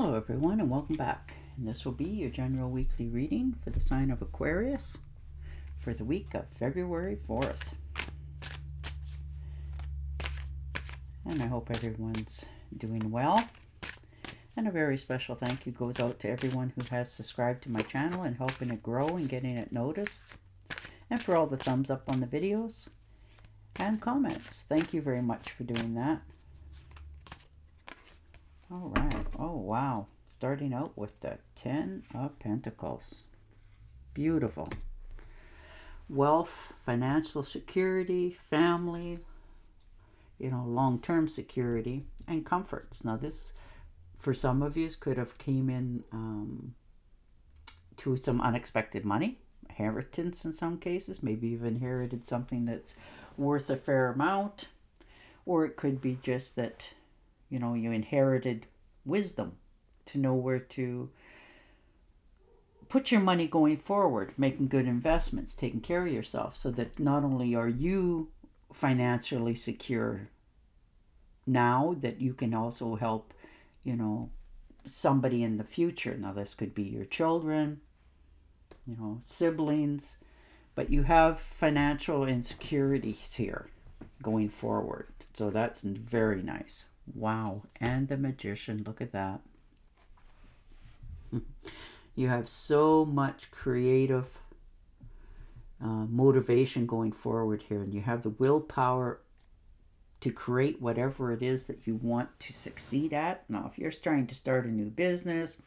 Hello everyone and welcome back. And this will be your general weekly reading for the sign of Aquarius for the week of February 4th. And I hope everyone's doing well. And a very special thank you goes out to everyone who has subscribed to my channel and helping it grow and getting it noticed. And for all the thumbs up on the videos and comments. Thank you very much for doing that. All right. Oh, wow. Starting out with the 10 of Pentacles. Beautiful. Wealth, financial security, family, long-term security, and comforts. Now this, for some of you, could have came in to some unexpected money, inheritance in some cases. Maybe you've inherited something that's worth a fair amount. Or it could be just that you inherited wisdom to know where to put your money going forward, making good investments, taking care of yourself, so that not only are you financially secure now, that you can also help, somebody in the future. Now this could be your children, siblings, but you have financial insecurities here going forward. So that's very nice. Wow. And the Magician, look at that. You have so much creative motivation going forward here, and you have the willpower to create whatever it is that you want to succeed at. Now, if you're trying to start a new business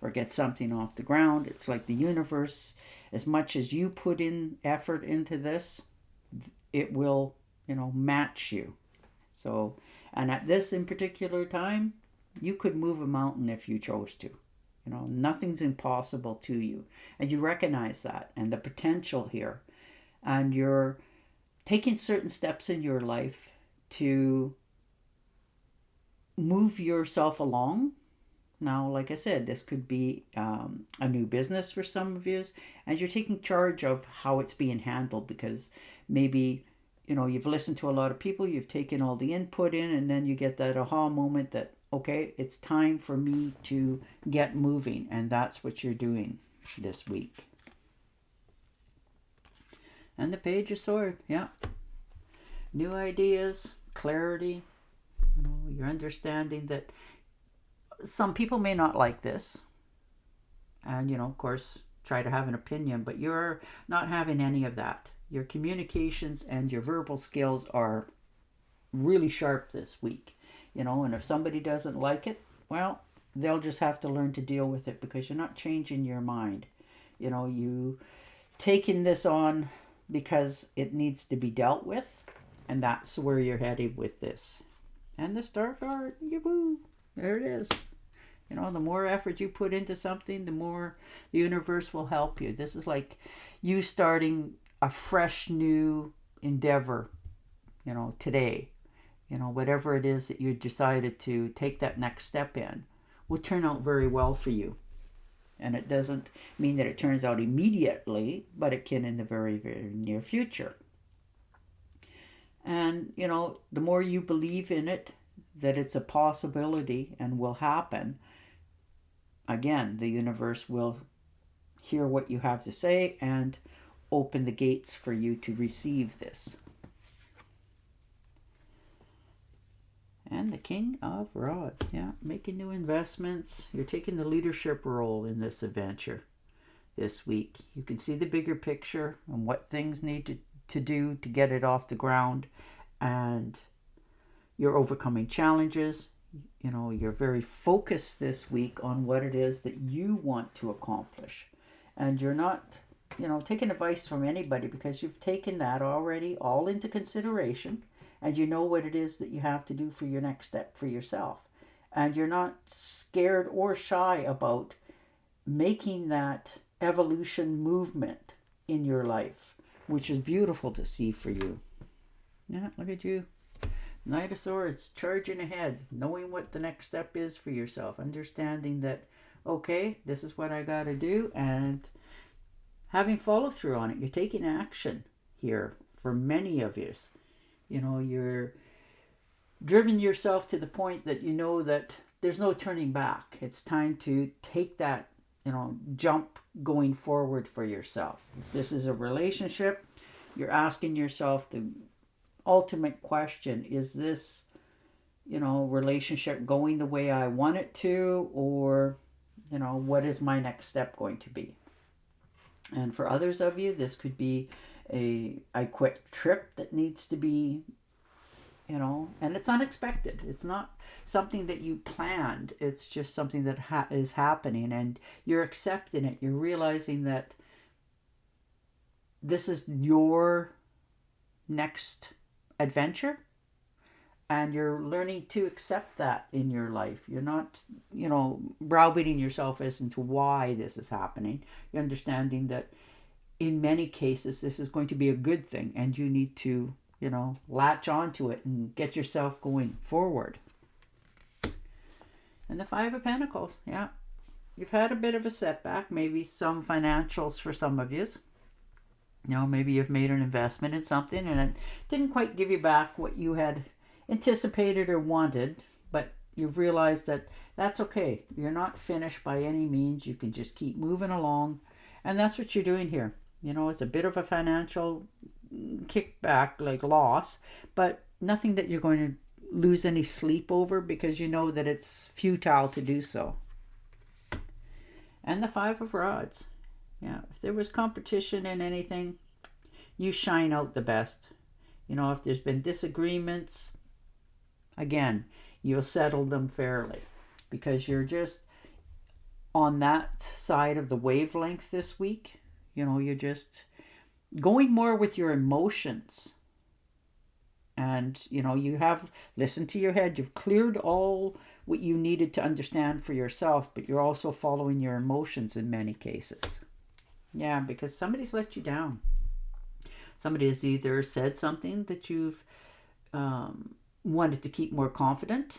or get something off the ground, it's like the universe, as much as you put in effort into this, it will, match you. So, and at this in particular time, you could move a mountain if you chose to. Nothing's impossible to you. And you recognize that and the potential here. And you're taking certain steps in your life to move yourself along. Now, like I said, this could be a new business for some of you. And you're taking charge of how it's being handled, because maybe you've listened to a lot of people, you've taken all the input in, and then you get that aha moment that, okay, it's time for me to get moving. And that's what you're doing this week. And the Page of Swords, yeah. New ideas, clarity, you're understanding that some people may not like this. And, of course, try to have an opinion, but you're not having any of that. Your communications and your verbal skills are really sharp this week. And if somebody doesn't like it, well, they'll just have to learn to deal with it, because you're not changing your mind. You taking this on because it needs to be dealt with, and that's where you're headed with this. And the Star card, yahoo, there it is. The more effort you put into something, the more the universe will help you. This is like you starting a fresh new endeavor, today. Whatever it is that you decided to take that next step in will turn out very well for you. And it doesn't mean that it turns out immediately, but it can in the very, very near future. And, the more you believe in it, that it's a possibility and will happen, again, the universe will hear what you have to say and open the gates for you to receive this. And the King of Rods, yeah, making new investments. You're taking the leadership role in this adventure this week. You can see the bigger picture and what things need to do to get it off the ground. And you're overcoming challenges. You're very focused this week on what it is that you want to accomplish. And you're not, taking advice from anybody, because you've taken that already all into consideration. And you know what it is that you have to do for your next step for yourself. And you're not scared or shy about making that evolution movement in your life, which is beautiful to see for you. Yeah, look at you. Knight of Swords, charging ahead, knowing what the next step is for yourself, understanding that, okay, this is what I got to do, and having follow through on it. You're taking action here for many of you. You're driven yourself to the point that that there's no turning back. It's time to take that, jump going forward for yourself. If this is a relationship, you're asking yourself the ultimate question: is this, relationship going the way I want it to, or, what is my next step going to be? And for others of you, this could be I quit trip that needs to be, and it's unexpected. It's not something that you planned. It's just something that is happening, and you're accepting it. You're realizing that this is your next adventure, and you're learning to accept that in your life. You're not, browbeating yourself as into why this is happening. You're understanding that in many cases this is going to be a good thing, and you need to, latch onto it and get yourself going forward. And the Five of Pentacles, yeah. You've had a bit of a setback, maybe some financials for some of you. Maybe you've made an investment in something and it didn't quite give you back what you had anticipated or wanted, but you've realized that that's okay. You're not finished by any means. You can just keep moving along, and that's what you're doing here. It's a bit of a financial kickback, like loss, but nothing that you're going to lose any sleep over, because you know that it's futile to do so. And the Five of Rods. Yeah, if there was competition in anything, you shine out the best. If there's been disagreements, again, you'll settle them fairly, because you're just on that side of the wavelength this week. You're just going more with your emotions. And, you have listened to your head. You've cleared all what you needed to understand for yourself, but you're also following your emotions in many cases. Yeah, because somebody's let you down. Somebody has either said something that you've wanted to keep more confident.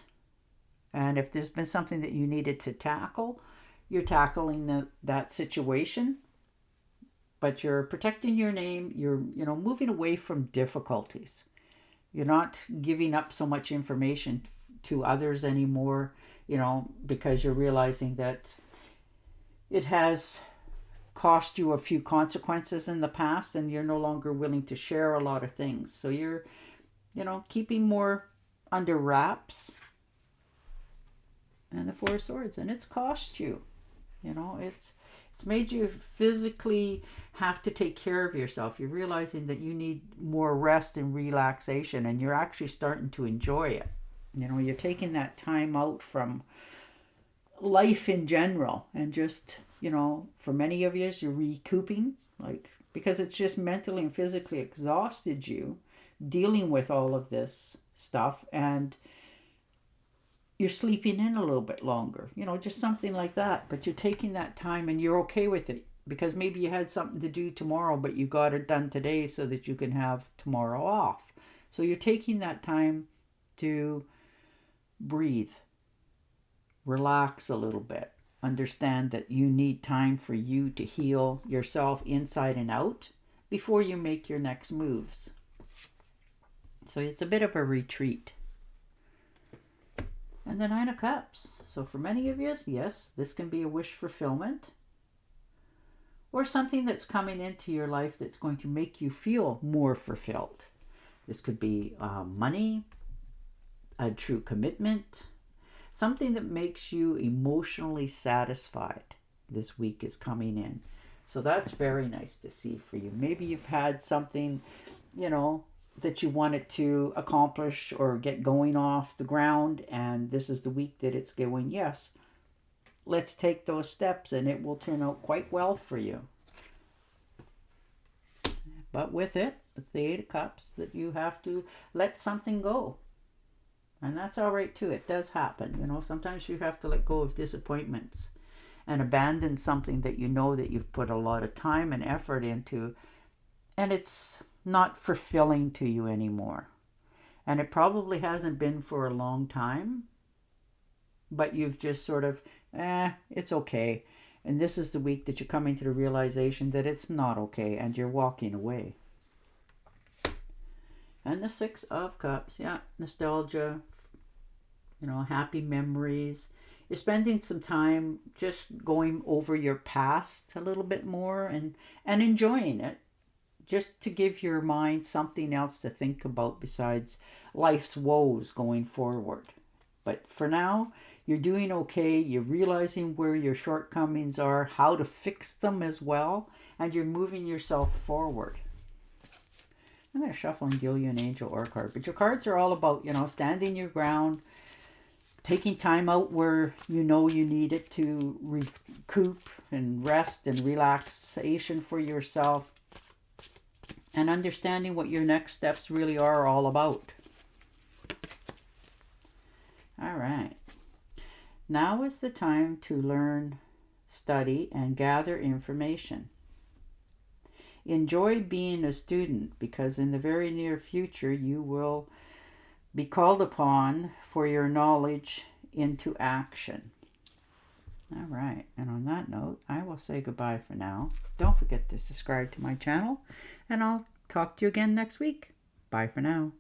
And if there's been something that you needed to tackle, you're tackling that situation. But you're protecting your name. You're, moving away from difficulties. You're not giving up so much information to others anymore, because you're realizing that it has cost you a few consequences in the past, and you're no longer willing to share a lot of things. So you're, keeping more under wraps. And the Four of Swords, and it's cost you. It's made you physically have to take care of yourself. You're realizing that you need more rest and relaxation, and you're actually starting to enjoy it. You're taking that time out from life in general, and just, for many of you, you're recouping, because it's just mentally and physically exhausted you dealing with all of this stuff, and you're sleeping in a little bit longer, just something like that. But you're taking that time, and you're okay with it, because maybe you had something to do tomorrow, but you got it done today so that you can have tomorrow off. So you're taking that time to breathe, relax a little bit, understand that you need time for you to heal yourself inside and out before you make your next moves. So it's a bit of a retreat. And the Nine of Cups. So for many of you, yes, this can be a wish fulfillment, or something that's coming into your life that's going to make you feel more fulfilled. This could be money, a true commitment, something that makes you emotionally satisfied. This week is coming in. So that's very nice to see for you. Maybe you've had something, that you wanted to accomplish or get going off the ground, and this is the week that it's going, yes, let's take those steps, and it will turn out quite well for you. But with it, with the Eight of Cups, that you have to let something go. And that's all right too. It does happen. Sometimes you have to let go of disappointments and abandon something that that you've put a lot of time and effort into, and it's not fulfilling to you anymore. And it probably hasn't been for a long time, but you've just sort of, it's okay. And this is the week that you're coming to the realization that it's not okay, and you're walking away. And the Six of Cups, yeah, nostalgia, happy memories. You're spending some time just going over your past a little bit more and enjoying it, just to give your mind something else to think about besides life's woes going forward. But for now, you're doing okay. You're realizing where your shortcomings are, how to fix them as well, and you're moving yourself forward. I'm going to shuffle and deal you an angel or card. But your cards are all about, standing your ground, taking time out where you know you need it to recoup and rest and relaxation for yourself, and understanding what your next steps really are all about. All right. Now is the time to learn, study, and gather information. Enjoy being a student, because in the very near future you will be called upon for your knowledge into action. All right, and on that note, I will say goodbye for now. Don't forget to subscribe to my channel, and I'll talk to you again next week. Bye for now.